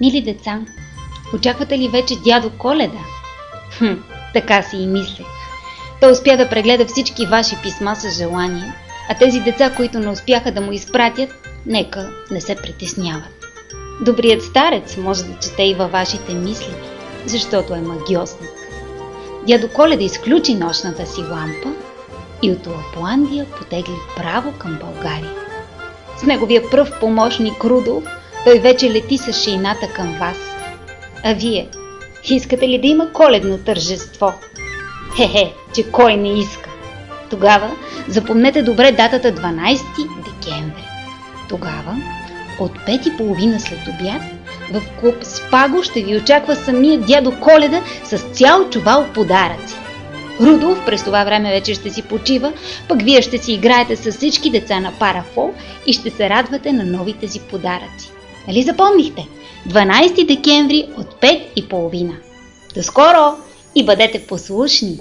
Мили деца, очаквате ли вече дядо Коледа? Така си и мислех. Той успя да прегледа всички ваши писма с желание, а тези деца, които не успяха да му изпратят, нека не се притесняват. Добрият старец може да чете и във вашите мисли, защото е магьосник. Дядо Коледа изключи нощната си лампа и от Лапландия потегли право към България. С неговия пръв помощник Рудолф той вече лети с шейната към вас. А вие, искате ли да има коледно тържество? Че кой не иска? Тогава запомнете добре датата 12 декември. Тогава от 5:30 след обяд в клуб Спаго ще ви очаква самият дядо Коледа с цял чувал подаръци. Рудолф през това време вече ще си почива, пък вие ще си играете с всички деца на парафол и ще се радвате на новите си подаръци. Нали запомнихте? 12 декември от 5:30. До скоро и бъдете послушни!